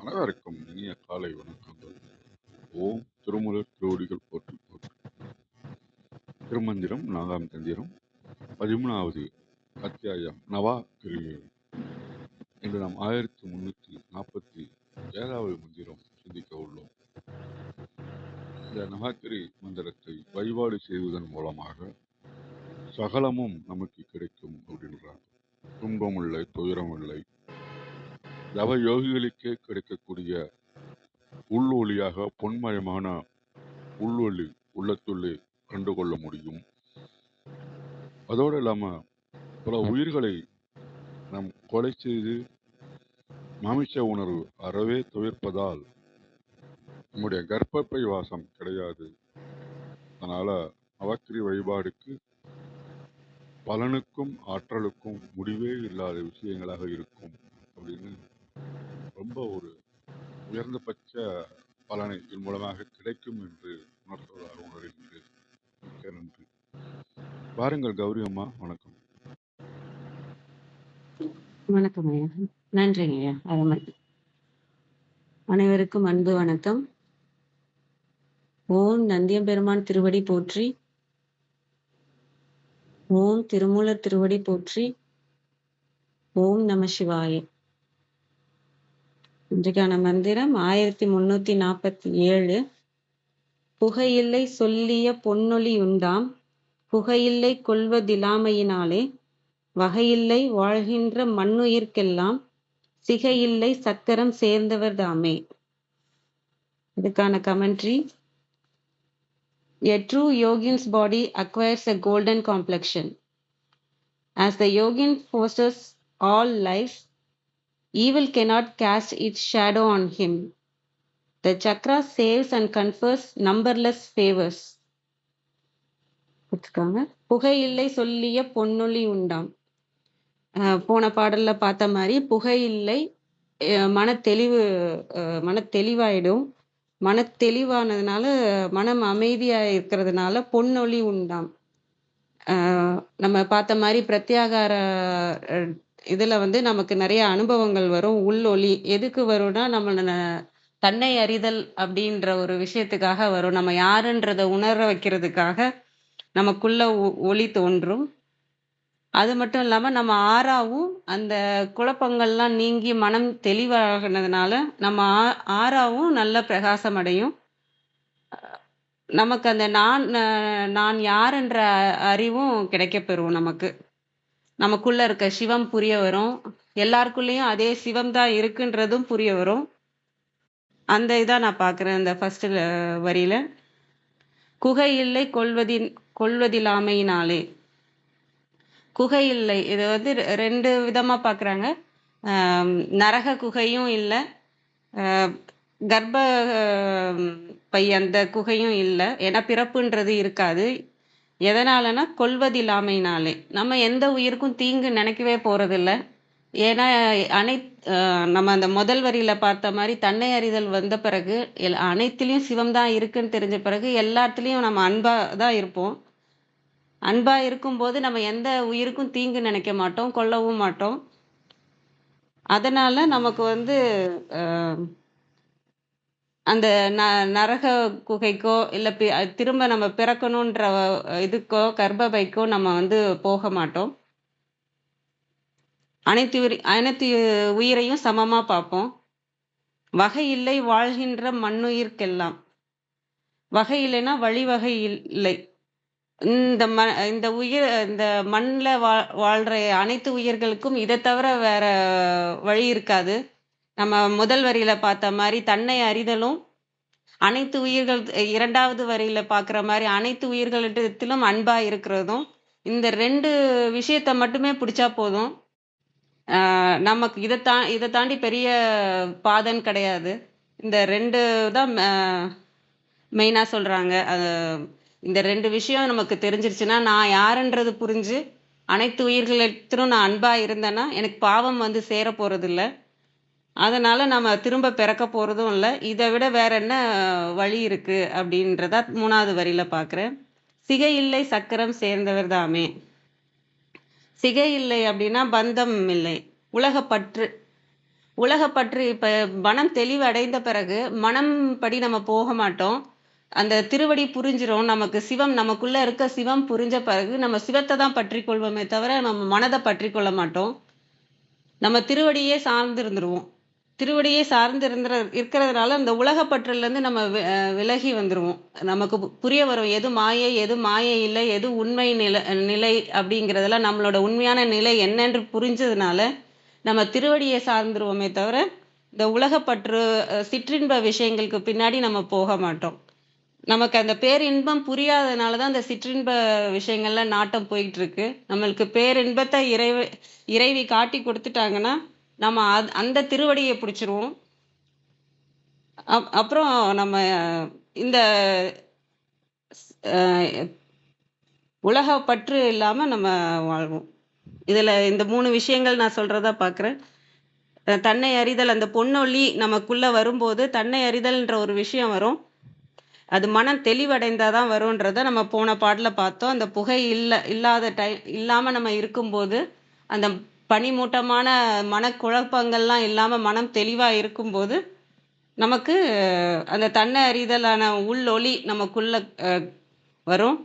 அனைவருக்கும் இனிய காலை வணக்கங்கள். ஓம் திருமூலர் திருவடிகள் போற்றி போற்றி. திருமந்திரம் 4ஆம் தந்திரம் 13வது அத்தியாயம் நவா கிரியோகம். இன்று நாம் 1347வது மந்திரம் சிந்திக்க உள்ளோம். இந்த நவாக்கிரி மந்திரத்தை வழிபாடு செய்வதன் மூலமாக சகலமும் நமக்கு கிடைக்கும் அப்படின்றாங்க. துன்பம் இல்லை, துயரம் இல்லை. தவ யோகிகளுக்கே கிடைக்கக்கூடிய உள்ளொளியாக பொன்மயமான உள்ளொளி உள்ளத்துள்ளே கண்டுகொள்ள முடியும். அதோடு இல்லாம பல உயிர்களை நாம் கொலை செய்து மாமிச உணர்வு அறவே தவிர்ப்பதால் நம்முடைய கர்ப்பப்பை வாசம் கிடையாது. அதனால நவக்கிரி வழிபாடுக்கு பலனுக்கும் ஆற்றலுக்கும் முடிவே இல்லாத விஷயங்களாக இருக்கும் அப்படின்னு ரொம்ப ஒரு உயர்ந்தபட்ச பலனை இதன் மூலமாக கிடைக்கும் என்று உணர்த்துவதாக உணர்கின்றேன். மிக்க நன்றி. வாருங்கள் கௌரி அம்மா. வணக்கம். வணக்கம் ஐயா. நன்றிங்க ஐயா. அருமை. அனைவருக்கும் அன்பு வணக்கம். ஓம் நந்தியம்பெருமான் திருவடி போற்றி. ஓம் திருமூலர் திருவடி போற்றி. ஓம் நம சிவாய. இன்றைக்கான மந்திரம் 1347. புகையில்லை சொல்லிய பொன்னொழி உண்டாம், புகையில்லை கொள்வதிலாமையினாலே, வகையில்லை வாழ்கின்ற மண்ணுயிர்க்கெல்லாம், சிகையில்லை சக்கரம் சேர்ந்தவர் தாமே. இதுக்கான commentary: A true yogin's body acquires a golden complexion. As the yogin fosters all life, evil cannot cast its shadow on him. The chakra saves and confers numberless favors. புகையில்லை சொல்லிய பொன்னொழி உண்டாம். போன பாடல்ல பார்த்த மாதிரி புகையில்லை மனத்தெளிவாயிடும். மனத்தெளிவானதுனால, மனம் அமைதியா இருக்கிறதுனால பொன்னொழி உண்டாம். நம்ம பார்த்த மாதிரி பிரத்யாகார இதுல நமக்கு நிறைய அனுபவங்கள் வரும். உள்ளொளி எதுக்கு வரும்னா, நம்ம தன்னை அறிதல் அப்படின்ற ஒரு விஷயத்துக்காக வரும். நம்ம யாருன்றத உணர வைக்கிறதுக்காக நமக்குள்ள ஒளி தோன்றும். அது மட்டும் இல்லாம நம்ம ஆறாவும் அந்த குழப்பங்கள்லாம் நீங்கி மனம் தெளிவாகினதுனால நம்ம ஆறாவும் நல்ல பிரகாசம் அடையும். நமக்கு அந்த நான் யாருன்ற அறிவும் கிடைக்க பெறும். நமக்குள்ள இருக்க சிவம் புரிய வரும். எல்லாருக்குள்ளேயும் அதே சிவம் தான் இருக்குன்றதும் புரிய வரும். அந்த இதான் நான் பார்க்குறேன் இந்த ஃபர்ஸ்ட் வரியில. குகையில்லை கொள்வதிலாமையினாலே. குகை இல்லை, இது ரெண்டு விதமா பார்க்குறாங்க. நரக குகையும் இல்லை, கர்ப்ப பை அந்த குகையும் இல்லை. ஏன்னா பிறப்புன்றது இருக்காது. எதனாலனா கொள்வதில்லாமையினாலே. நம்ம எந்த உயிருக்கும் தீங்கு நினைக்கவே போறதில்லை. ஏன்னா நம்ம அந்த முதல் வரியில பார்த்த மாதிரி தன்னை அறிதல் வந்த பிறகு அனைத்துலேயும் சிவம் தான் இருக்குன்னு தெரிஞ்ச பிறகு எல்லாத்துலேயும் நம்ம அன்பா தான் இருப்போம். அன்பா இருக்கும்போது நம்ம எந்த உயிருக்கும் தீங்கு நினைக்க மாட்டோம், கொல்லவும் மாட்டோம். அதனால நமக்கு அந்த நரக குகைக்கோ இல்லை திரும்ப நம்ம பிறக்கணுன்ற இதுக்கோ கர்ப்பப்பைக்கோ நம்ம போக மாட்டோம். அனைத்து உயிரையும் சமமா பார்ப்போம். வகையில்லை வாழ்கின்ற மண்ணுயிர்க்கெல்லாம். வகை இல்லைன்னா வழிவகை இல்லை. இந்த மண்ணில் வாழ்ற அனைத்து உயிர்களுக்கும் இதை தவிர வேற வழி இருக்காது. நம்ம முதல் வரியில பார்த்த மாதிரி தன்னை அறிதலும், அனைத்து உயிர்கள் இரண்டாவது வரியில பார்க்குற மாதிரி அனைத்து உயிர்களிடத்திலும் அன்பா இருக்கிறதும், இந்த ரெண்டு விஷயத்த மட்டுமே பிடிச்சா போதும். நமக்கு இதை தாண்டி பெரிய பாதன் கிடையாது. இந்த ரெண்டு தான் மெயினா சொல்றாங்க. இந்த ரெண்டு விஷயம் நமக்கு தெரிஞ்சிருச்சுன்னா, நான் யாருன்றது புரிஞ்சு அனைத்து உயிர்களிடத்திலும் நான் அன்பா இருந்தேன்னா எனக்கு பாவம் சேர போறதில்லை. அதனால நம்ம திரும்ப பிறக்க போறதும் இல்லை. இதை விட வேற என்ன வழி இருக்கு அப்படின்றத மூணாவது வரியில பார்க்குறேன். சிகை இல்லை சக்கரம் சேர்ந்தவர் தாமே. சிகை இல்லை அப்படின்னா பந்தம் இல்லை, உலகப்பற்று. உலகப்பற்று இப்ப மனம் தெளிவடைந்த பிறகு மனம் படி நம்ம போக மாட்டோம். அந்த திருவடி புரிஞ்சிரும். நமக்கு சிவம் நமக்குள்ள இருக்க சிவம் புரிஞ்ச பிறகு நம்ம சிவத்த தான் பற்றிக் கொள்வோமே தவிர, நம்ம மனத பற்றிக் கொள்ள மாட்டோம். நம்ம திருவடியே சார்ந்து இருந்துருவோம். திருவடியே சார்ந்து இருக்கிறதுனால அந்த உலகப்பற்றுலேருந்து நம்ம விலகி வந்துருவோம். நமக்கு புரிய வரும் எது மாயை, எது மாயை இல்லை, எது உண்மை நிலை அப்படிங்கிறதெல்லாம் நம்மளோட உண்மையான நிலை என்னன்னு புரிஞ்சதுனால நம்ம திருவடியை சார்ந்துருவோமே தவிர இந்த உலகப்பற்று சிற்றின்ப விஷயங்களுக்கு பின்னாடி நம்ம போக மாட்டோம். நமக்கு அந்த பேரின்பம் புரியாததுனால தான் அந்த சிற்றின்ப விஷயங்கள்ல நாட்டம் போயிட்டு இருக்கு. நம்மளுக்கு பேரின்பத்தை இறைவி காட்டி கொடுத்துட்டாங்கன்னா நம்ம அந்த திருவடியை பிடிச்சிருவோம். அப்புறம் நம்ம இந்த உலக பற்று இல்லாம நம்ம வாழ்வோம். இதுல இந்த 3 விஷயங்கள் நான் சொல்றதா பார்க்குறேன். தன்னை அறிதல், அந்த பொன்னொளி நமக்குள்ள வரும்போது தன்னை அறிதல்ன்ற ஒரு விஷயம் வரும். அது மனம் தெளிவடைந்தாதான் வரும்ன்றத நம்ம போன பாடல பார்த்தோம். அந்த புகை இல்லாத இல்லாம நம்ம இருக்கும்போது, அந்த பனிமூட்டமான மனக்குழப்பங்கள்லாம் இல்லாம மனம் தெளிவா இருக்கும்போது, நமக்கு அந்த தன்னை அறிதலான உள்ளொளி நமக்குள்ள வரும்.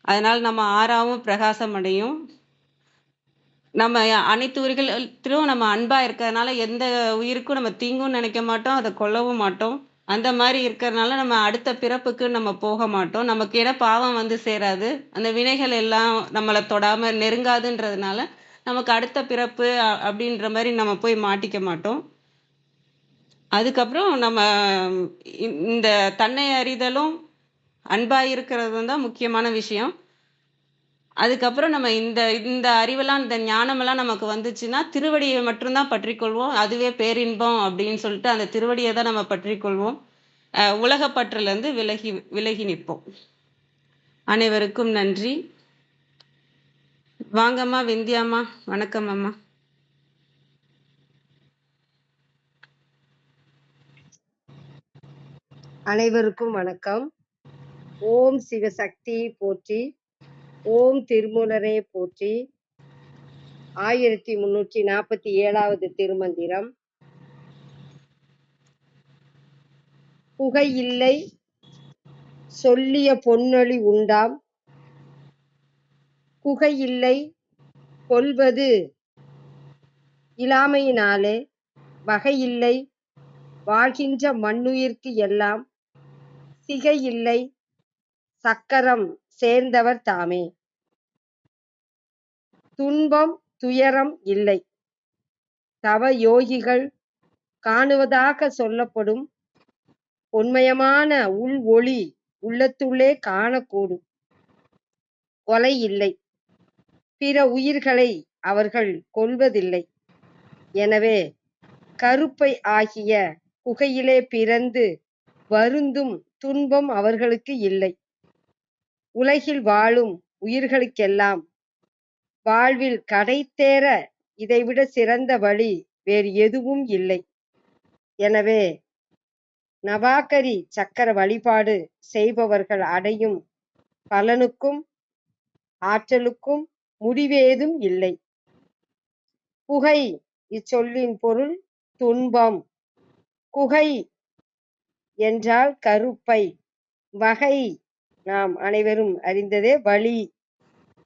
அதனால நம்ம ஆறாவும் பிரகாசம் அடையும். நம்ம அனைத்து உயிர்களிலும் நம்ம அன்பா இருக்கிறதுனால எந்த உயிருக்கும் நம்ம தீங்கும் நினைக்க மாட்டோம், அதை கொல்லவும் மாட்டோம். அந்த மாதிரி இருக்கிறதுனால நம்ம அடுத்த பிறப்புக்கு நம்ம போக மாட்டோம். நமக்கு ஏன்னா பாவம் வந்து சேராது. அந்த வினைகள் எல்லாம் நம்மளை தொடாம நெருங்காதுன்றதுனால நமக்கு அடுத்த பிறப்பு அப்படின்ற மாதிரி நம்ம போய் மாட்டிக்க மாட்டோம். அதுக்கப்புறம் நம்ம இந்த தன்னை அறிதலும் அன்பா இருக்கிறதும் தான் முக்கியமான விஷயம். அதுக்கப்புறம் நம்ம இந்த இந்த அறிவெல்லாம் இந்த ஞானமெல்லாம் நமக்கு வந்துச்சுன்னா திருவடியை மட்டும்தான் பற்றிக்கொள்வோம். அதுவே பேரின்பம் அப்படின்னு சொல்லிட்டு அந்த திருவடியை தான் நம்ம பற்றிக்கொள்வோம். உலகப்பற்றிலிருந்து விலகி விலகி நிற்போம். அனைவருக்கும் நன்றி. வாங்கம்மா விந்தியாம்மா. வணக்கம் அம்மா. அனைவருக்கும் வணக்கம். ஓம் சிவசக்தி போற்றி, ஓம் திருமூலரே போற்றி. 1347வது திருமந்திரம். புகையில்லை சொல்லிய பொன்னொழி உண்டாம், குகையில்லை கொள்வது இலாமையினாலே, வகையில்லை வாழ்கின்ற மண்ணுயிர்க்கு எல்லாம், சிகையில்லை சக்கரம் சேர்ந்தவர் தாமே. துன்பம் துயரம் இல்லை, தவ யோகிகள் காணுவதாக சொல்லப்படும் உண்மையமான உள் ஒளி உள்ளத்துள்ளே காணக்கூடும். கொலை இல்லை, பிற உயிர்களை அவர்கள் கொல்வதில்லை. எனவே கருப்பை ஆகிய குகையிலே பிறந்து வருந்தும் துன்பம் அவர்களுக்கு இல்லை. உலகில் வாழும் உயிர்களுக்கெல்லாம் வாழ்வில் கடைத்தேற இதைவிட சிறந்த வழி வேறு எதுவும் இல்லை. எனவே நவாகரி சக்கர வழிபாடு செய்பவர்கள் அடையும் பலனுக்கும் ஆற்றலுக்கும் முடிவேதும் இல்லை. புகை இச்சொல்லின் பொருள் துன்பம். குகை என்றால் கருப்பை. வகை நாம் அனைவரும் அறிந்ததே வழி.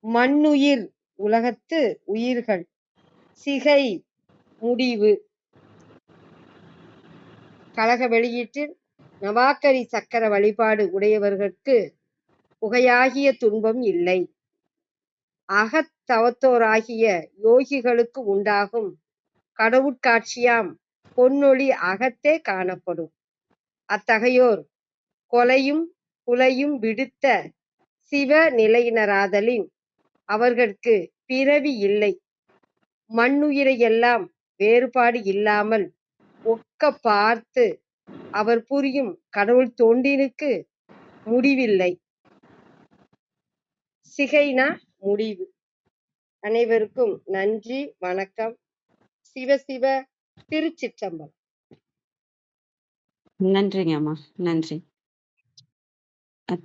மண்ணுயிர் உலகத்து உயிர்கள். சிகை முடிவு. கழக வெளியீட்டில் நவாக்கரி சக்கர வழிபாடு உடையவர்களுக்கு புகையாகிய துன்பம் இல்லை. அகத்தவத்தோராகிய யோகிகளுக்கு உண்டாகும் கடவுட்காட்சியாம் பொன்னொழி அகத்தே காணப்படும். அத்தகையோர் கொலையும் புலையும் விடுத்த சிவ நிலையினராதலின் அவர்களுக்கு பிறவி இல்லை. மண்ணுயிரையெல்லாம் வேறுபாடு இல்லாமல் ஒக்க பார்த்து அவர் புரியும் கடவுள் தொண்டினுக்கு முடிவில்லை. சிகைனா முடிவு. அனைவருக்கும் நன்றி, வணக்கம். சிவ சிவ. திருச்சிற்றம்பலம். நன்றிங்க அம்மா. நன்றி.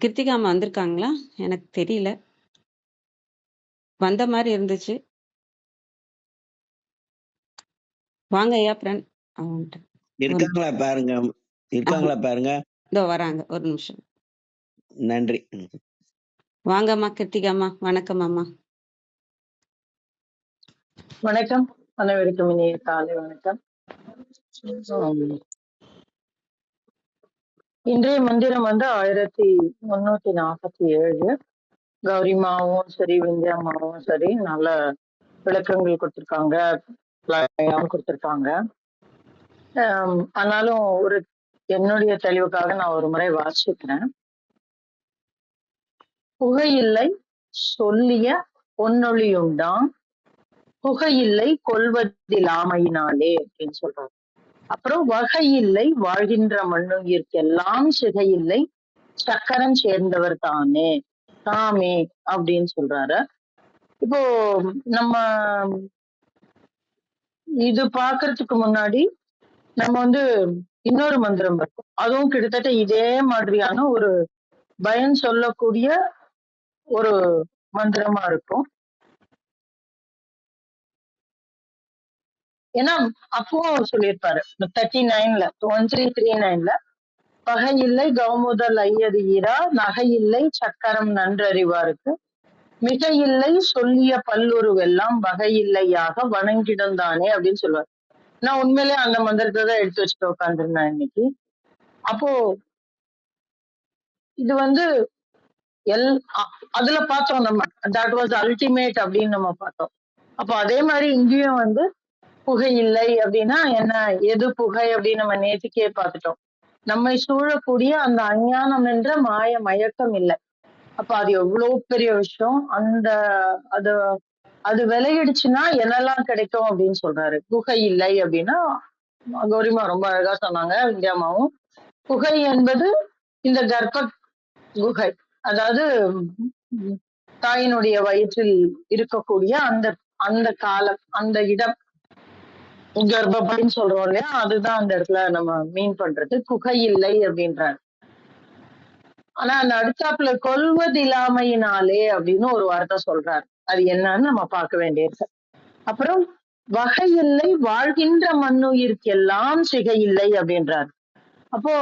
கிருத்திகா அம்மா வந்திருக்காங்களா? எனக்கு தெரியல, வந்த மாதிரி இருந்துச்சு. வாங்க ஐயா. அவன்ட்ட ஒரு இருக்காங்களா பாருங்க. ஆ, இருக்காங்களா பாருங்க. இதோ வராங்க. ஒரு நிமிஷம். நன்றி. வாங்கம்மா கிருத்திகாம்மா. வணக்கம் அம்மா. வணக்கம். அனைவருக்கும் இனிய காலை வணக்கம். இன்றைய மந்திரம் 1347. கௌரிமாவும் சரி, விந்தியாமாவும் சரி, நல்ல விளக்கங்கள் கொடுத்திருக்காங்க, கொடுத்திருக்காங்க. ஆனாலும் என்னுடைய தெளிவுக்காக நான் ஒரு முறை வாசிக்கிறேன். புகையில்லை சொல்லிய பொன்னொழியுண்டாம், புகையில்லை கொள்வதிலாமையினாலே அப்படின்னு சொல்றாரு. அப்புறம் வகையில்லை வாழ்கின்ற மண்ணுயிர்க்கெல்லாம் சிகையில்லை சக்கரம் சேர்ந்தவர் தானே தாமே அப்படின்னு சொல்றாரு. இப்போ நம்ம இது பாக்குறதுக்கு முன்னாடி நம்ம இன்னொரு மந்திரம் இருக்கும், அதுவும் கிட்டத்தட்ட இதே மாதிரியான ஒரு பயன் சொல்லக்கூடிய ஒரு மந்திரமா இருக்கும். ஏன்னா அப்போ சொல்லியிருப்பாரு 39ல 1339ல பகையில்லை கௌமுதல் ஐயது ஈரா நகையில்லை சக்கரம் நன்றறிவாருக்கு மிகையில்லை சொல்லிய பல்லுருவெல்லாம் வகையில்லையாக வணங்கிடந்தானே அப்படின்னு சொல்லுவாரு. நான் உண்மையிலே அந்த மந்திரத்தை தான் எடுத்து வச்சுட்டு உட்காந்துருந்தேன் இன்னைக்கு. அப்போ இது அதுல பார்த்தோம் நம்ம, தட் வாஸ் அல்டிமேட் அப்படின்னு நம்ம பார்த்தோம். அப்போ அதே மாதிரி இங்கேயும் புகை இல்லை அப்படின்னா என்ன, எது புகை அப்படின்னு நம்ம நேற்றுக்கே பார்த்துட்டோம். நம்மை சூழக்கூடிய அந்த அஞ்ஞானம் என்ற மாய மயக்கம் இல்லை. அப்ப அது எவ்வளவு பெரிய விஷயம். அது விளையிடுச்சுன்னா என்னெல்லாம் கிடைக்கும் அப்படின்னு சொல்றாரு. புகை இல்லை அப்படின்னா கௌரிமா ரொம்ப அழகா சொன்னாங்க, விந்தியாமாவும். புகை என்பது இந்த கர்ப்ப குகை, அதாவது தாயினுடைய வயிற்றில் இருக்கக்கூடிய அந்த அந்த காலம், அந்த இடம், கர்ப்பப்பைன்னு சொல்றோம் இல்லையா, அதுதான் அந்த இடத்துல நம்ம மீன் பண்றது. புகை இல்லை அப்படின்றாரு. ஆனா அந்த அடுத்தாப்புல கொள்வதில்லாமையினாலே அப்படின்னு ஒரு வார்த்தை சொல்றாரு. அது என்னன்னு நம்ம பார்க்க வேண்டியிருக்கு. அப்புறம் வகையில்லை வாழ்கின்ற மண்ணுயிர்க்கெல்லாம் சிகையில்லை அப்படின்றாரு. அப்போ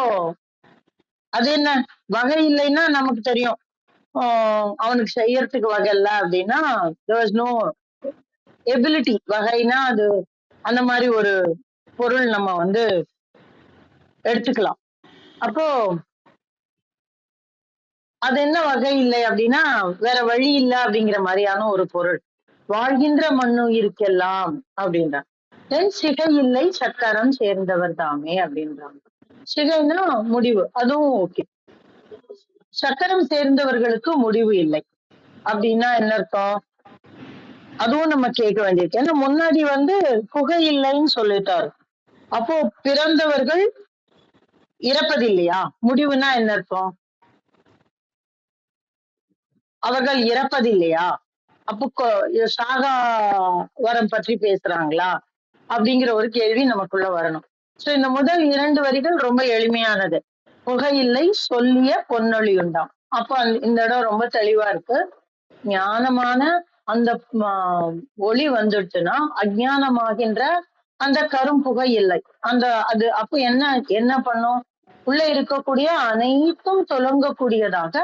அது என்ன வகை இல்லைன்னா நமக்கு தெரியும், அவனுக்கு செய்யறதுக்கு வகை இல்லை அப்படின்னா there was no ability. வகைனா அது அந்த மாதிரி ஒரு பொருள் நம்ம எடுத்துக்கலாம். அப்போ அது என்ன வகை இல்லை அப்படின்னா வேற வழி இல்லை அப்படிங்கிற மாதிரியான ஒரு பொருள். வாழ்கின்ற மண்ணுயிர்க்கெல்லாம் அப்படின்றாங்க. தென் சிகை இல்லை சக்கரம் சேர்ந்தவர் தாமே அப்படின்றாங்க. சிகைன்னா முடிவு, அதுவும் ஓகே. சக்கரம் சேர்ந்தவர்களுக்கு முடிவு இல்லை அப்படின்னா என்ன அர்த்தம், அதுவும் நம்ம கேட்க வேண்டியிருக்கு. ஏன்னா முன்னாடி புகை இல்லைன்னு சொல்லிட்டாரு. அப்போ பிறந்தவர்கள் இறப்பதில்லையா, முடிவுனா என்ன அர்த்தம், அவர்கள் இறப்பதில்லையா, அப்போ சாகா வரம் பற்றி பேசுறாங்களா அப்படிங்கிற ஒரு கேள்வி நமக்குள்ள வரணும். சோ இந்த முதல் 2 வரிகள் ரொம்ப எளிமையானது. புகையில்லை சொல்லிய பொன்னொழியுண்டாம். அப்ப இந்த இடம் ரொம்ப தெளிவா இருக்கு. ஞானமான அந்த ஒளி வந்துடுச்சுன்னா அஜ்ஞானமாகின்ற அந்த கரும்புகை இல்லை. அது அப்ப என்ன பண்ணும், உள்ள இருக்கக்கூடிய அனைத்தும் தொலங்கக்கூடியதாக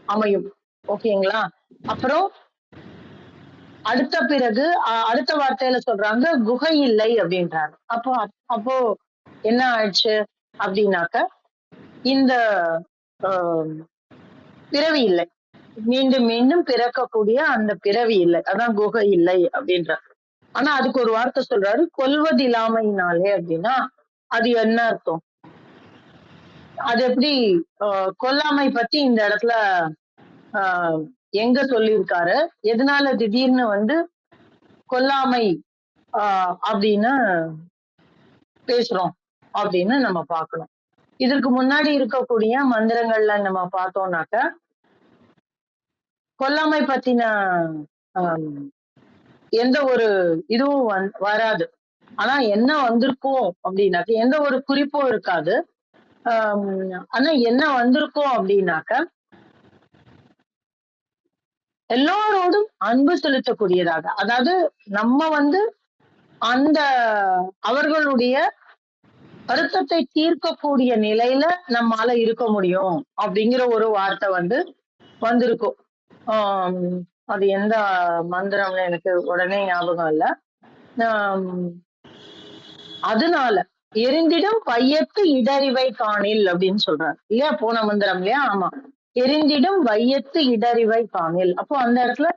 அமையும். ஓகேங்களா. அப்புறம் அடுத்த வார்த்தையில சொல்றாங்க குகை இல்லை அப்படின்றாரு. அப்போ என்ன ஆயிடுச்சு அப்படின்னாக்க இந்த பிறவி இல்லை, மீண்டும் மீண்டும் பிறக்கக்கூடிய அந்த பிறவி இல்லை, அதான் குகை இல்லை அப்படின்றார். ஆனா அதுக்கு ஒரு வார்த்தை சொல்றாரு கொல்வதில்லாமையினாலே அப்படின்னா அது என்ன அர்த்தம், அது எப்படி கொல்லாமை பத்தி இந்த இடத்துல எங்க சொல்லியிருக்காரு, எதனால திடீர்னு கொல்லாமை அப்படின்னு பேசுறோம் அப்படின்னு நம்ம பார்க்கணும். இதற்கு முன்னாடி இருக்கக்கூடிய மந்திரங்கள்ல நம்ம பார்த்தோம்னாக்க கொல்லாமை பத்தின எந்த ஒரு இதுவும் வராது. ஆனா என்ன வந்திருக்கும் அப்படின்னாக்க எந்த ஒரு குறிப்பும் இருக்காது. ஆனா என்ன வந்திருக்கும் அப்படின்னாக்க எல்லோரோடும் அன்பு செலுத்தக்கூடியதாக, அதாவது நம்ம அந்த அவர்களுடைய வருத்தத்தை தீர்க்கக்கூடிய நிலையில நம்மால இருக்க முடியும் அப்படிங்கிற ஒரு வார்த்தை வந்திருக்கும். ஆஹ் அது எந்த மந்திரம்னு எனக்கு உடனே ஞாபகம் இல்ல. ஆஹ் அதனால எரிந்திடும் வையத்து இடறிவை காணில் அப்படின்னு சொல்றாரு இல்லையா, போன மந்திரம் இல்லையா? ஆமா, எரிந்திடும் வையத்து இடறிவை காணில். அப்போ அந்த இடத்துல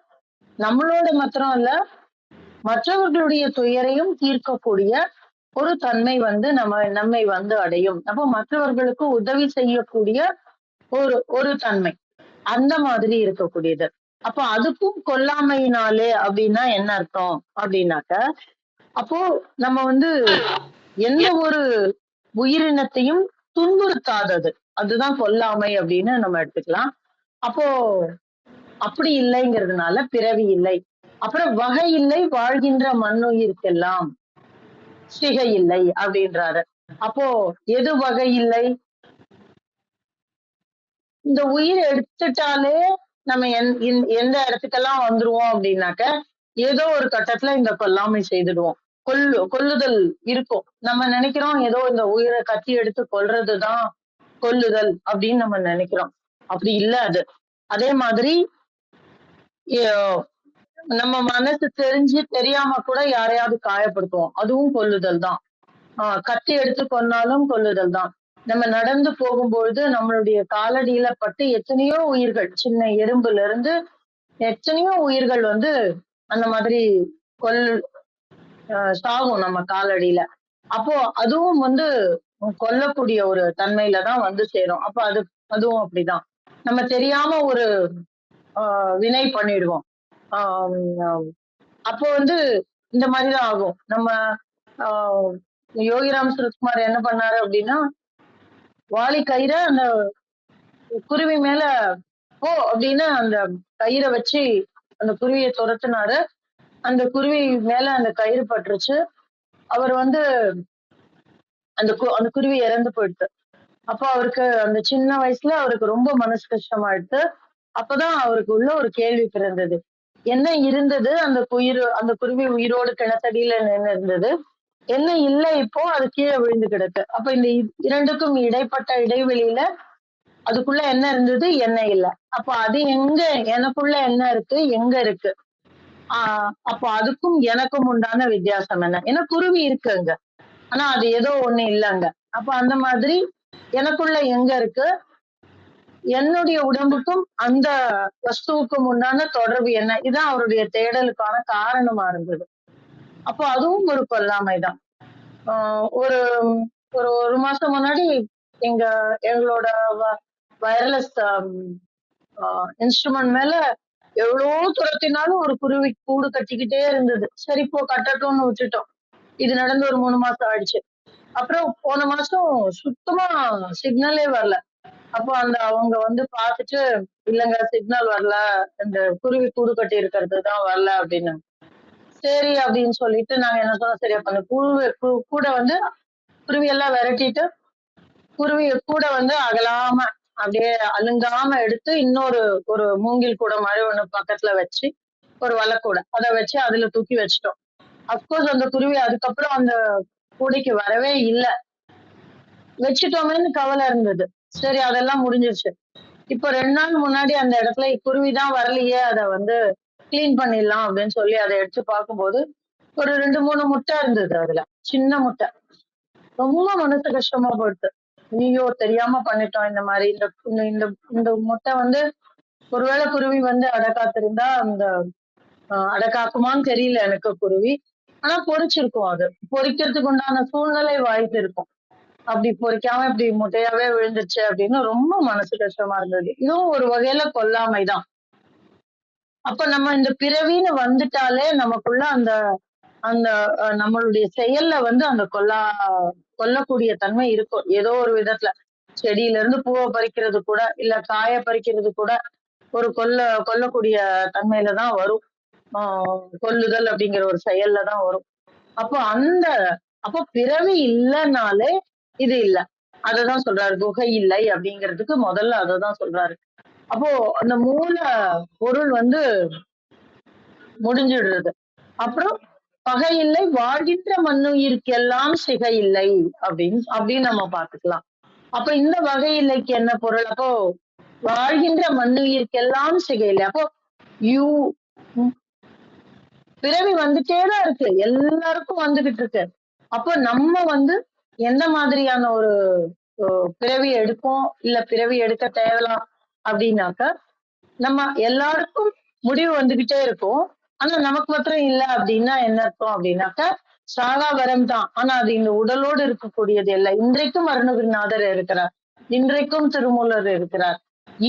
நம்மளோட மாத்திரம் இல்ல, மற்றவர்களுடைய துயரையும் தீர்க்கக்கூடிய ஒரு தன்மை நம்மை அடையும். அப்போ மற்றவர்களுக்கு உதவி செய்யக்கூடிய ஒரு தன்மை அந்த மாதிரி இருக்கக்கூடியது. அப்போ அதுக்கும் கொல்லாமையினாலே அப்படின்னா என்ன அர்த்தம் அப்படின்னாக்க, அப்போ நம்ம எந்த ஒரு உயிரினத்தையும் துன்புறுத்தாதது, அதுதான் கொல்லாமை அப்படின்னு நம்ம எடுத்துக்கலாம். அப்போ அப்படி இல்லைங்கிறதுனால பிறவி இல்லை. அப்புறம் வகை இல்லை வாழ்கின்ற மண்ணுயிர்க்கெல்லாம் சிகை இல்லை அப்படின்றாரு. அப்போ எது வகை இல்லை? இந்த உயிர் எடுத்துட்டாலே நம்ம எந்த இடத்துக்கெல்லாம் வந்துருவோம் அப்படின்னாக்க, ஏதோ ஒரு கட்டத்துல இந்த கொல்லாமை செய்துடுவோம். கொல்லுதல் இருக்கும். நம்ம நினைக்கிறோம் ஏதோ இந்த உயிரை கத்தி எடுத்து கொல்றதுதான் கொல்லுதல் அப்படின்னு நம்ம நினைக்கிறோம். அப்படி இல்ல அது. அதே மாதிரி நம்ம மனசு தெரிஞ்சு தெரியாம கூட யாரையாவது காயப்படுத்துவோம், அதுவும் கொல்லுதல் தான். கத்தி எடுத்து கொன்னாலும் கொல்லுதல் தான். நம்ம நடந்து போகும்பொழுது நம்மளுடைய காலடியில பட்டு எத்தனையோ உயிர்கள், சின்ன எறும்புல இருந்து எத்தனையோ உயிர்கள் அந்த மாதிரி சாகும் நம்ம காலடியில. அப்போ அதுவும் கொல்லக்கூடிய ஒரு தன்மையில தான் சேரும். அப்ப அதுவும் அப்படிதான். நம்ம தெரியாம ஒரு வினை பண்ணிடுவோம். அப்போ இந்த மாதிரிதான் ஆகும். நம்ம யோகிராம் சுரத்குமார் என்ன பண்ணாரு அப்படின்னா, வாளி கயிற அந்த குருவி மேல போ அப்படின்னு அந்த கயிறை வச்சு அந்த குருவியை துரத்துனாரு. அந்த குருவி மேல அந்த கயிறு பட்டுருச்சு. அவர் அந்த குருவி இறந்து போயிடுச்சு. அப்போ அவருக்கு அந்த சின்ன வயசுல அவருக்கு ரொம்ப மனசு கஷ்டமாயிடுச்சு. அப்பதான் அவருக்கு உள்ள ஒரு கேள்வி பிறந்தது. என்ன இருந்தது? அந்த குருவி உயிரோடு கிணத்தடியில நின்று இருந்தது. என்ன இல்லை, இப்போ அது கீழே விழுந்து கிடக்கு. அப்ப இந்த இரண்டுக்கும் இடைப்பட்ட இடைவெளியில அதுக்குள்ள என்ன இருந்தது? என்ன இல்லை. அப்ப அது எங்க, எனக்குள்ள என்ன இருக்கு, எங்க இருக்கு? அப்ப அதுக்கும் எனக்கும் உண்டான வித்தியாசம் என்ன? ஏன்னா குருவி இருக்கு அங்க, ஆனா அது ஏதோ ஒண்ணு இல்லைங்க. அப்ப அந்த மாதிரி எனக்குள்ள எங்க இருக்கு, என்னுடைய உடம்புக்கும் அந்த வஸ்துவுக்கும் உண்டான தொடர்பு என்ன? இதுதான் அவருடைய தேடலுக்கான காரணமா இருந்தது. அப்போ அதுவும் ஒரு கொல்லாமைதான். ஒரு ஒரு மாசம் முன்னாடி எங்களோட வயர்லெஸ் இன்ஸ்ட்ருமெண்ட் மேல எவ்வளவு துரத்தினாலும் ஒரு குருவி கூடு கட்டிக்கிட்டே இருந்தது. சரி இப்போ கட்டட்டும்னு விட்டுட்டோம். இது நடந்து ஒரு 3 மாசம் ஆயிடுச்சு. அப்புறம் போன மாசம் சுத்தமா சிக்னலே வரல. அப்போ அவங்க பார்த்துட்டு, இல்லைங்க சிக்னல் வரல, இந்த குருவி கூடு கட்டி இருக்கிறது தான் வரல அப்படின்னு. சரி அப்படின்னு சொல்லிட்டு நாங்க என்ன சொன்னோம், சரி அப்ப அந்த கூட குருவி எல்லாம் விரட்டிட்டு குருவி கூட அகலாம அப்படியே அலுங்காம எடுத்து ஒரு மூங்கில் கூட மாதிரி ஒண்ணு பக்கத்துல வச்சு, ஒரு வலைக்கூடை அதை வச்சு அதுல தூக்கி வச்சுட்டோம். அப்கோர்ஸ் அந்த குருவி அதுக்கப்புறம் அந்த கூடைக்கு வரவே இல்லை. வச்சுட்டோமேன்னு கவலை இருந்தது. சரி அதெல்லாம் முடிஞ்சிருச்சு. இப்ப 2 நாள் முன்னாடி அந்த இடத்துல குருவிதான் வரலையே, அதை கிளீன் பண்ணிடலாம் அப்படின்னு சொல்லி அதை எடுத்து பார்க்கும்போது ஒரு 2-3 முட்டை இருந்தது. அதுல சின்ன முட்டை. ரொம்ப மனசு கஷ்டமா போயிடுது. ஐயோ தெரியாம பண்ணிட்டோம் இந்த மாதிரி. இந்த முட்டை ஒருவேளை குருவி அடைக்காத்திருந்தா அந்த அடைக்காக்குமான்னு தெரியல எனக்கு குருவி. ஆனா பொறிச்சிருக்கும். அது பொறிக்கிறதுக்கு உண்டான சூழ்நிலை வாய்ப்பு இருக்கும். அப்படி பொறிக்காம இப்படி முட்டையாவே விழுந்துருச்சு அப்படின்னு ரொம்ப மனசு கஷ்டமா இருந்தது. இதுவும் ஒரு வகையில கொல்லாமைதான். அப்ப நம்ம இந்த பிறவின்னு வந்துட்டாலே நமக்குள்ள அந்த அந்த நம்மளுடைய செயல்ல அந்த கொல்லக்கூடிய தன்மை இருக்கும் ஏதோ ஒரு விதத்துல. செடியில இருந்து பூவை பறிக்கிறது கூட, இல்ல காய பறிக்கிறது கூட ஒரு கொல்லக்கூடிய தன்மையில தான் வரும். கொல்லுதல் அப்படிங்கிற ஒரு செயல்ல தான் வரும். அப்போ பிறவி இல்லைனாலே இது இல்லை. அததான் சொல்றாரு, குகை இல்லை அப்படிங்கிறதுக்கு முதல்ல அததான் சொல்றாரு. அப்போ அந்த மூல பொருள் முடிஞ்சிடுறது. அப்புறம் பகை இல்லை வாழ்கின்ற மண்ணுயிர்க்கெல்லாம் சிகை இல்லை அப்படின்னு நம்ம பாத்துக்கலாம். அப்ப இந்த வகை இல்லைக்கு என்ன பொருள்? அப்போ வாழ்கின்ற மண்ணுயிர்க்கெல்லாம் சிகை இல்லை. அப்போ யூ பிறவி வந்துட்டேதான் இருக்கு, எல்லாருக்கும் வந்துகிட்டு இருக்கு. அப்போ நம்ம எந்த மாதிரியான ஒரு பிறவி எடுப்போம், இல்ல பிறவி எடுக்க தேவலாம் அப்படின்னாக்க, நம்ம எல்லாருக்கும் முடிவு வந்துகிட்டே இருக்கும். ஆனா நமக்கு மாத்திரம் இல்ல அப்படின்னா என்ன அர்த்தம் அப்படின்னாக்க, சாகா வரம் தான். ஆனா அது இந்த உடலோடு இருக்கக்கூடியது இல்லை. இன்றைக்கும் அருணகிரிநாதர் இருக்கிறார், இன்றைக்கும் திருமூலர் இருக்கிறார்,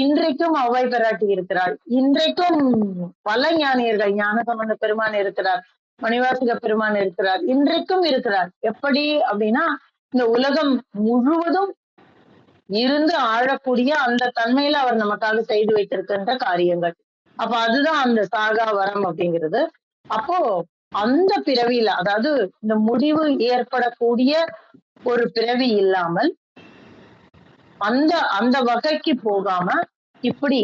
இன்றைக்கும் அவ்வை பிராட்டி இருக்கிறார், இன்றைக்கும் பல ஞானியர்கள், ஞானசம்பந்த பெருமான் இருக்கிறார், மணிவாசக பெருமான் இருக்கிறார், இன்றைக்கும் இருக்கிறார். எப்படி அப்படின்னா, இந்த உலகம் முழுவதும் இருந்து ஆழக்கூடிய அந்த தன்மையில அவர் நமக்காக செய்து வைத்திருக்கின்ற காரியங்கள். அப்ப அதுதான் அந்த சாகா வரம் அப்படிங்கிறது. அப்போ அந்த பிறவியில, அதாவது இந்த முடிவு ஏற்படக்கூடிய ஒரு பிறவி இல்லாமல் அந்த அந்த வகைக்கு போகாம இப்படி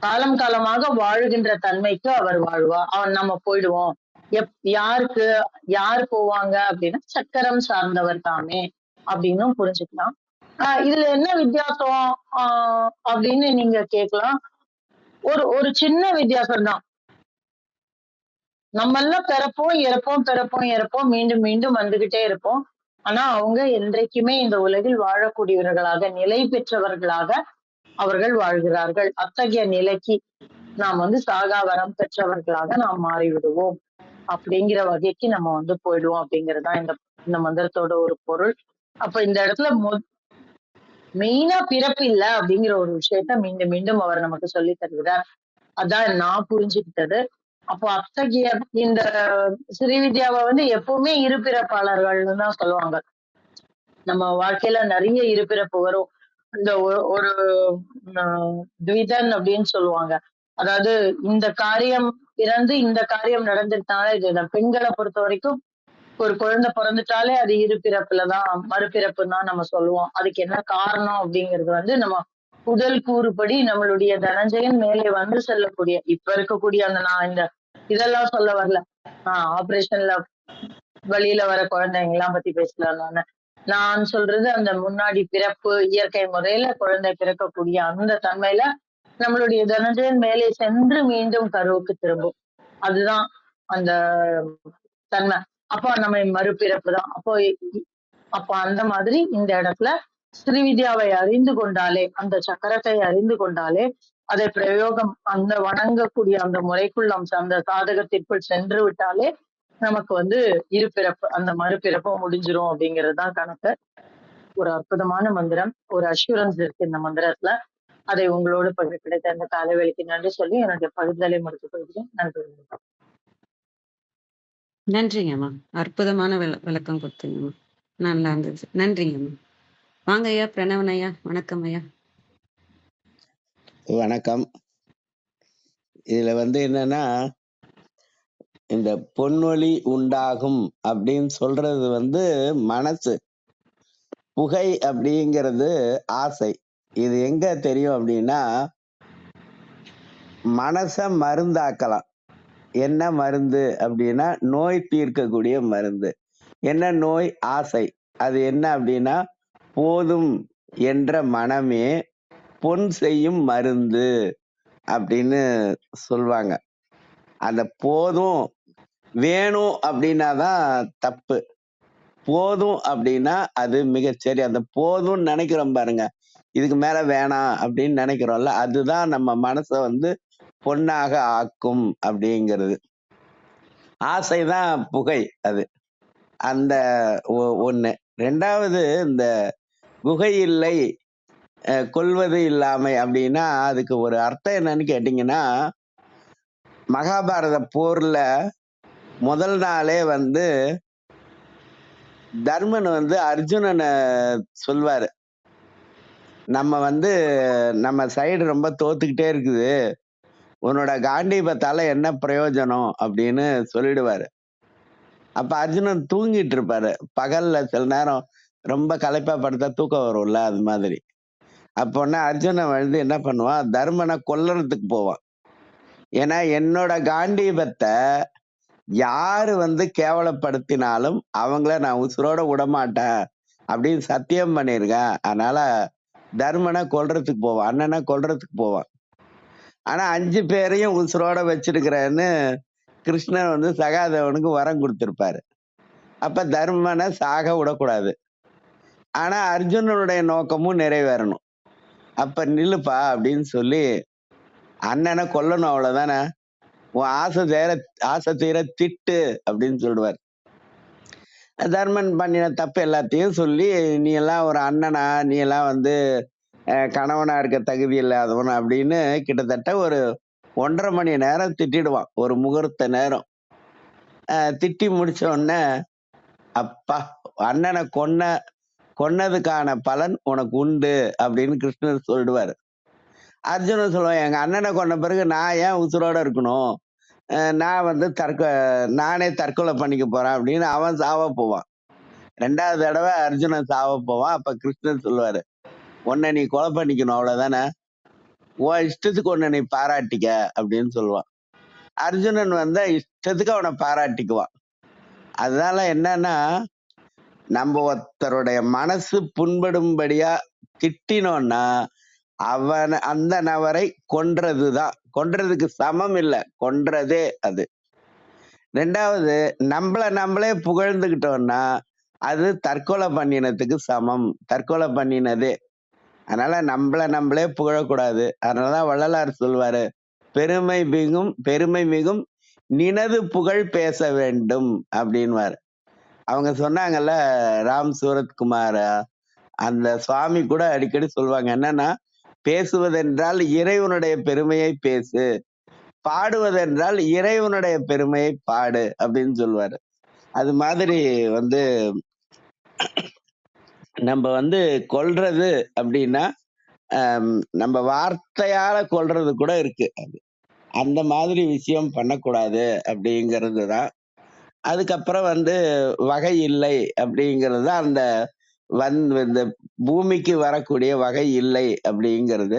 காலம் காலமாக வாழுகின்ற தன்மைக்கு அவர் வாழ்வார். நம்ம போயிடுவோம். யார் போவாங்க அப்படின்னா சக்கரம் சார்ந்தவர் தாமே அப்படின்னும் புரிஞ்சுக்கலாம். இதுல என்ன வித்தியாசம் அப்படின்னு நீங்க கேட்கலாம். ஒரு சின்ன வித்தியாசம் தான். நம்ம எல்லாம் பிறப்போம், மீண்டும் மீண்டும் வந்துகிட்டே இருப்போம். ஆனா அவங்க என்றைக்குமே இந்த உலகில் வாழக்கூடியவர்களாக, நிலை பெற்றவர்களாக அவர்கள் வாழ்கிறார்கள். அத்தகைய நிலைக்கு நாம் சாகா வரம் பெற்றவர்களாக நாம் மாறிவிடுவோம் அப்படிங்கிற வகைக்கு நம்ம போயிடுவோம் அப்படிங்கறதுதான் இந்த மந்திரத்தோட ஒரு பொருள். அப்ப இந்த இடத்துல மெயினா பிறப்பு இல்ல அப்படிங்கிற ஒரு விஷயத்த மீண்டும் மீண்டும் அவர் நமக்கு சொல்லி தருகிறார். அதான் நான் புரிஞ்சுக்கிட்டது. அப்போ அத்தகைய இந்த ஸ்ரீவித்யாவை எப்பவுமே இருபிறப்பாளர்கள்னு தான் சொல்லுவாங்க. நம்ம வாழ்க்கையில நிறைய இருபிறப்பு வரும். இந்த ஒரு துவிதன் அப்படின்னு சொல்லுவாங்க. அதாவது இந்த காரியம் பிறந்து இந்த காரியம் நடந்துட்டாலே இதுதான். பெண்களை பொறுத்த வரைக்கும் ஒரு குழந்தை பிறந்துட்டாலே அது இருபிறப்புலதான், மறுபிறப்புன்னு தான் நம்ம சொல்லுவோம். அதுக்கு என்ன காரணம் அப்படிங்கிறது நம்ம உடல் கூறுபடி நம்மளுடைய தனஞ்சயன் மேலே செல்லக்கூடிய இப்ப இருக்கக்கூடிய நான் இந்த இதெல்லாம் சொல்ல வரல. ஆபரேஷன்ல வழியில வர குழந்தைங்க எல்லாம் பத்தி பேசலாம். நான் சொல்றது அந்த முன்னாடி பிறப்பு இயற்கை முறையில குழந்தை பிறக்கக்கூடிய அந்த தன்மையில நம்மளுடைய தனஞ்சயன் மேலே சென்று மீண்டும் கருவுக்கு திரும்பும். அதுதான் அந்த தன்மை. அப்போ நம்ம மறுபிறப்பு தான். அப்போ அந்த மாதிரி இந்த இடத்துல ஸ்ரீவித்யாவை அறிந்து கொண்டாலே, அந்த சக்கரத்தை அறிந்து கொண்டாலே, அதை பிரயோகம் அந்த வணங்கக்கூடிய அந்த முறைக்குள் அந்த சாதகத்திற்குள் சென்று விட்டாலே நமக்கு இருபிறப்பு, அந்த மறுபிறப்பு முடிஞ்சிரும் அப்படிங்கிறதுதான் கணக்கு. ஒரு அற்புதமான மந்திரம், ஒரு அஷூரன்ஸ் இருக்கு இந்த மந்திரத்துல. அதை உங்களோடு பகிர் கிடைத்த அந்த காலவேளைக்கு நன்றி சொல்லி என்னுடைய பகிர்தலை முடித்துக் கொள்கிறேன். நன்றி. நன்றிங்கம்மா. அற்புதமான விளக்கம் கொடுத்தீங்கம்மா. நல்லா இருந்துச்சு. நன்றிங்கம்மா. வாங்க ஐயா பிரணவன் ஐயா. வணக்கம் ஐயா. வணக்கம். இதுல என்னன்னா, இந்த பொன்னொழி உண்டாகும் அப்படின்னு சொல்றது மனசு, புகை அப்படிங்கிறது ஆசை. இது எங்க தெரியும் அப்படின்னா, மனச மருந்தாக்கலாம். என்ன மருந்து அப்படின்னா, நோய் தீர்க்கக்கூடிய மருந்து. என்ன நோய்? ஆசை. அது என்ன அப்படின்னா, போதும் என்ற மனமே பொன் செய்யும் மருந்து அப்படின்னு சொல்லுவாங்க. அந்த போதும் வேணும் அப்படின்னாதான் தப்பு. போதும் அப்படின்னா அது மிகச்சரி. அந்த போதும்னு நினைக்கிறோம் பாருங்க, இதுக்கு மேல வேணாம் அப்படின்னு நினைக்கிறோம்ல, அதுதான் நம்ம மனசை பொன்னாக ஆக்கும் அப்படிங்கிறது. ஆசைதான் புகை. அது அந்த ஒண்ணு. ரெண்டாவது, இந்த குகை இல்லை கொல்வது இல்லாமை அப்படின்னா அதுக்கு ஒரு அர்த்தம் என்னன்னு கேட்டீங்கன்னா, மகாபாரத போர்ல முதல் நாளே தர்மன் அர்ஜுனனை சொல்வாரு, நம்ம நம்ம சைடு ரொம்ப தோத்துக்கிட்டே இருக்குது, உன்னோட காண்டீபத்தால என்ன பிரயோஜனம் அப்படின்னு சொல்லிடுவாரு. அப்ப அர்ஜுனன் தூங்கிட்டு இருப்பாரு. பகல்ல சில நேரம் ரொம்ப களைப்பா படுத்தா தூக்கம் வரும்ல, அது மாதிரி. அப்போன்னா அர்ஜுனன் என்ன பண்ணுவான், தர்மனை கொல்றதுக்கு போவான். ஏன்னா என்னோட காண்டீபத்தை யாரு வந்து கேவலப்படுத்தினாலும் அவங்கள நான் உசுரோட விடமாட்டேன் அப்படின்னு சத்தியம் பண்ணியிருக்கேன். அதனால தர்மனை கொல்றதுக்கு போவான், அண்ணனை கொல்றதுக்கு போவான். ஆனா 5 பேரையும் உசுரோட வச்சிருக்கிறேன்னு கிருஷ்ணன் வந்து சகாதேவனுக்கு வரம் கொடுத்திருப்பாரு. அப்ப தர்மனை சாக விடக்கூடாது. ஆனா அர்ஜுனனுடைய நோக்கமும் நிறைவேறணும். அப்ப நில்லுப்பா அப்படின்னு சொல்லி அண்ணனை கொல்லணும், அவ்வளவுதானே. உன் ஆசை தீர திட்டு அப்படின்னு சொல்லுவார். தர்மன் பண்ணின தப்பு எல்லாத்தையும் சொல்லி, நீ எல்லாம் ஒரு அண்ணனா, நீ எல்லாம் வந்து கணவனா இருக்க தகுதி இல்லாதவன் அப்படின்னு கிட்டத்தட்ட ஒரு 1.5 மணி நேரம் திட்டிடுவான், ஒரு முகூர்த்த நேரம். திட்டி முடிச்ச உடனே, அப்பா அண்ணனை கொன்னதுக்கான பலன் உனக்கு உண்டு அப்படின்னு கிருஷ்ணர் சொல்லிடுவாரு. அர்ஜுனன் சொல்லுவான், எங்க அண்ணனை கொன்ன பிறகு நான் ஏன் உசுரோட இருக்கணும், நான் வந்து நானே தற்கொலை பண்ணிக்க போறேன் அப்படின்னு அவன் சாவ போவான். 2வது தடவை அர்ஜுனன் சாவ போவான். அப்ப கிருஷ்ணன் சொல்லுவாரு, உன்னை நீ கொலை பண்ணிக்கணும், அவ்வளவுதானே, உன் இஷ்டத்துக்கு உன்னை நீ பாராட்டிக்க அப்படின்னு சொல்லுவான். அர்ஜுனன் வந்து இஷ்டத்துக்கு அவனை பாராட்டிக்குவான். அதனால என்னன்னா, நம்ம ஒருத்தருடைய மனசு புண்படும்படியா திட்டினோம்னா அந்த நபரை கொன்றதுதான், கொன்றதுக்கு சமம் இல்ல, கொன்றதே அது. 2வது, நம்மளே புகழ்ந்துகிட்டோம்னா அது தற்கொலை பண்ணினதுக்கு சமம், தற்கொலை பண்ணினதே. அதனால நம்மளே புகழக்கூடாது. அதனாலதான் வள்ளலார் சொல்வாரு, பெருமை மிகும் நினது புகழ் பேச வேண்டும் அப்படின்வாரு. அவங்க சொன்னாங்கல்ல, ராம் சூரத்குமார் அந்த சுவாமி கூட அடிக்கடி சொல்லுவாங்க, என்னன்னா, பேசுவதென்றால் இறைவனுடைய பெருமையை பேசு, பாடுவதென்றால் இறைவனுடைய பெருமையை பாடு அப்படின்னு சொல்லுவாரு. அது மாதிரி வந்து நம்ம வந்து கொல்றது அப்படின்னா நம்ம வார்த்தையால கொல்றது கூட இருக்கு. அது அந்த மாதிரி விஷயம் பண்ணக்கூடாது அப்படிங்கிறது தான். அதுக்கப்புறம் வந்து வகை இல்லை அப்படிங்கிறது தான் அந்த இந்த பூமிக்கு வரக்கூடிய வகை இல்லை அப்படிங்கிறது.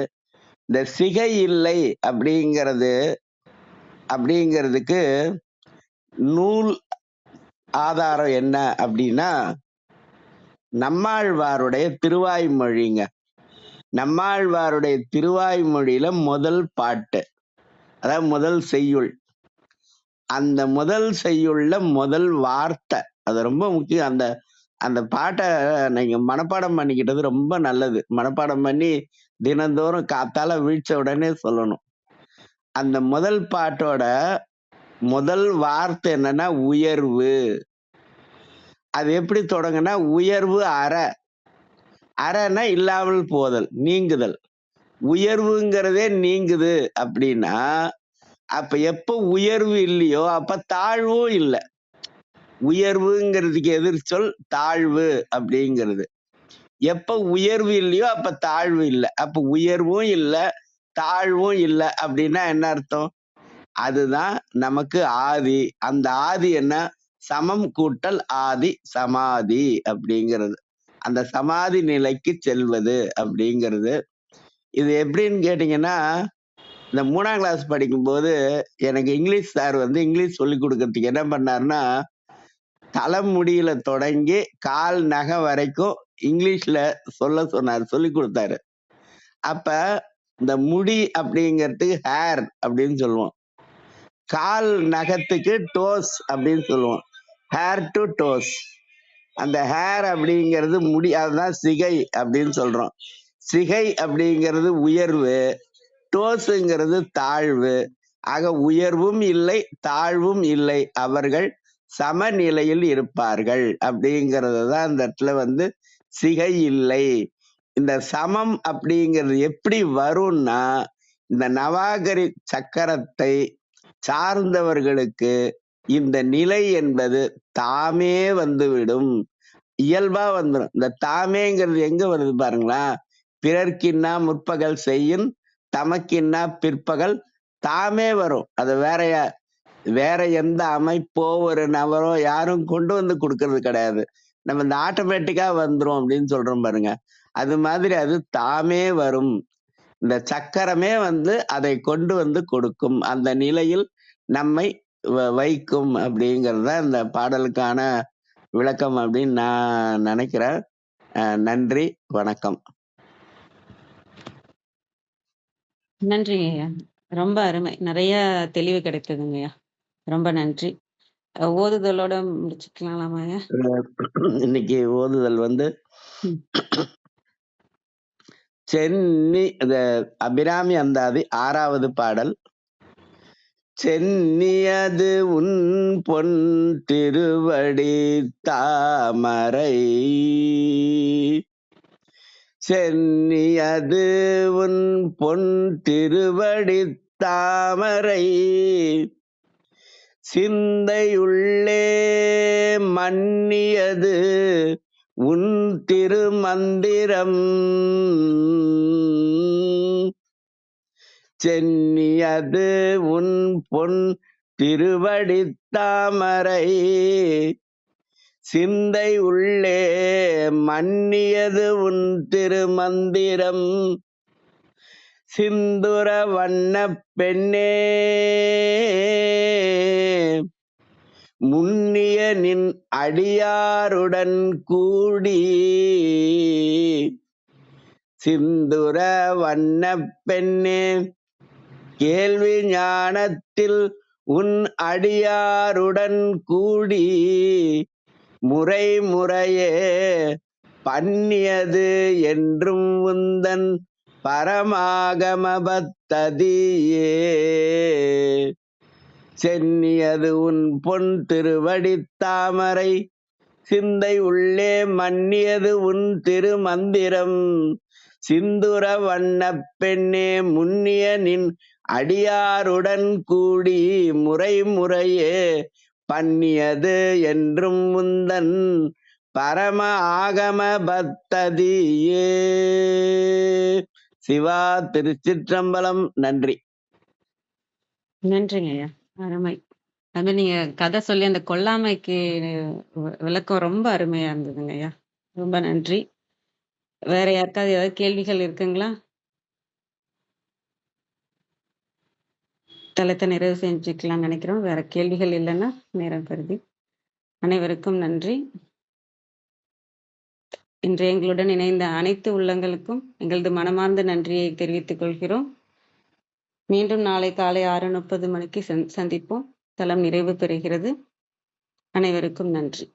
இந்த சிகை இல்லை அப்படிங்கிறதுக்கு நூல் ஆதாரம் என்ன அப்படின்னா, நம்மாழ்வாருடைய திருவாய்மொழிங்க. நம்மாழ்வாருடைய திருவாய்மொழியில முதல் பாட்டு, அதாவது முதல் செய்யுள். அந்த முதல் செய்யுள்ள முதல் வார்த்தை அது ரொம்ப முக்கியம். அந்த பாட்டை நீங்க மனப்பாடம் பண்ணிக்கிட்டது ரொம்ப நல்லது. மனப்பாடம் பண்ணி தினந்தோறும் காத்தால வீழ்ச்ச உடனே சொல்லணும். அந்த முதல் பாட்டோட முதல் வார்த்தை என்னன்னா உயர்வு. அது எப்படி தொடங்குனா, உயர்வு அறன்னா இல்லாமல் போதல், நீங்குதல். உயர்வுங்கிறதே நீங்குது அப்படின்னா, அப்ப எப்ப உயர்வு இல்லையோ அப்ப தாழ்வும் இல்லை. உயர்வுங்கிறதுக்கு எதிர்ச்சொல் தாழ்வு அப்படிங்கிறது. எப்ப உயர்வு இல்லையோ அப்ப தாழ்வு இல்லை. அப்ப உயர்வும் இல்லை தாழ்வும் இல்லை அப்படின்னா என்ன அர்த்தம்? அதுதான் நமக்கு ஆதி. அந்த ஆதி என்ன? சமம் கூட்டல் ஆதி சமாதி அப்படிங்கிறது. அந்த சமாதி நிலைக்கு செல்வது அப்படிங்கிறது. இது எப்படின்னு கேட்டீங்கன்னா, இந்த 3ஆம் கிளாஸ் படிக்கும்போது எனக்கு இங்கிலீஷ் சார் வந்து இங்கிலீஷ் சொல்லி கொடுக்கறதுக்கு என்ன பண்ணாருன்னா, தலைமுடியில தொடங்கி கால் நகை வரைக்கும் இங்கிலீஷ்ல சொன்னார், சொல்லி கொடுத்தாரு. அப்ப இந்த முடி அப்படிங்கிறதுக்கு ஹேர் அப்படின்னு சொல்லுவோம், கால் நகத்துக்கு டோஸ் அப்படின்னு சொல்லுவோம், ஹேர் டு டோஸ். அந்த ஹேர் அப்படிங்கிறது முடி, அதுதான் சிகை அப்படின்னு சொல்றோம். சிகை அப்படிங்கிறது உயர்வு, டோஸுங்கிறது தாழ்வு. ஆக உயர்வும் இல்லை தாழ்வும் இல்லை, அவர்கள் சமநிலையில் இருப்பார்கள் அப்படிங்கிறது தான் அந்த இடத்துல வந்து சிகை இல்லை. இந்த சமம் அப்படிங்கிறது எப்படி வரும்னா, இந்த நவாகரி சக்கரத்தை சார்ந்தவர்களுக்கு இந்த நிலை என்பது தாமே வந்துவிடும், இயல்பா வந்துடும். இந்த தாமேங்கிறது எங்க வருது பாருங்களா, பிறர்க்கின்னா முற்பகல் செய்யும் தமக்கின்னா பிற்பகல் தாமே வரும். அது வேற எந்த அமைப்போ ஒரு நபரோ யாரும் கொண்டு வந்து கொடுக்கறது கிடையாது. நம்ம இந்த ஆட்டோமேட்டிக்கா வந்துரும் அப்படின்னு சொல்றோம் பாருங்க, அது மாதிரி அது தாமே வரும். இந்த சக்கரமே வந்து அதை கொண்டு வந்து கொடுக்கும். அந்த நிலையில் நம்மை வைக்கும் அப்படிங்கிறது தான் இந்த பாடலுக்கான விளக்கம் அப்படின்னு நான் நினைக்கிறேன். நன்றி, வணக்கம். நன்றிங்க ஐயா. ரொம்ப அருமை. நிறைய தெளிவு கிடைத்ததுங்க ஐயா. ரொம்ப நன்றி. ஓதுதலோட முடிச்சுக்கலாமா ஐயா? இன்னைக்கு ஓதுதல் வந்து ம். சென்னி அபிராமி அந்தாதி 6வது பாடல். சென்னியது உன் பொன் திருவடி தாமரை, சென்னியது உன் பொன் திருவடி தாமரை, சிந்தையுள்ளே மன்னியது உன் திருமந்திரம், சென்னியது உன் பொன் திருவடி தாமரை, சிந்தை உள்ளே மன்னியது உன் திருமந்திரம், சிந்துர வண்ண பெண்ணே முன்னிய நின் அடியாருடன் கூடி, சிந்துர வண்ண பெண்ணே கேள்வி ஞானத்தில் உன் அடியாருடன் கூடி, முறை முறையே பண்ணியது என்றும் உந்தன் பரமாகம பத்ததியே, சென்னியது உன் பொன் திருவடி தாமரை, சிந்தை உள்ளே மன்னியது உன் திருமந்திரம், சிந்துர வண்ண பெண்ணே முன்னிய நின் அடியாருடன் கூடி, முறை முறையே பண்ணியது என்றும் முந்தன் பரம ஆகம பத்ததியே. சிவா திருச்சிற்றம்பலம். நன்றி. நன்றிங்க ஐயா. அருமை. அது நீங்க கதை சொல்லி அந்த கொல்லாமைக்கு விளக்கம் ரொம்ப அருமையா இருந்ததுங்க ஐயா. ரொம்ப நன்றி. வேற யாருக்காவது ஏதாவது கேள்விகள் இருக்குங்களா? தளத்தை நிறைவு செஞ்சுக்கலாம்னு நினைக்கிறோம். வேற கேள்விகள் இல்லைன்னா நேரம் கருதி அனைவருக்கும் நன்றி. இன்று எங்களுடன் இணைந்த அனைத்து உள்ளங்களுக்கும் எங்களது மனமார்ந்த நன்றியை தெரிவித்துக் கொள்கிறோம். மீண்டும் நாளை காலை 6:30 மணிக்கு சந்திப்போம். தளம் நிறைவு பெறுகிறது. அனைவருக்கும் நன்றி.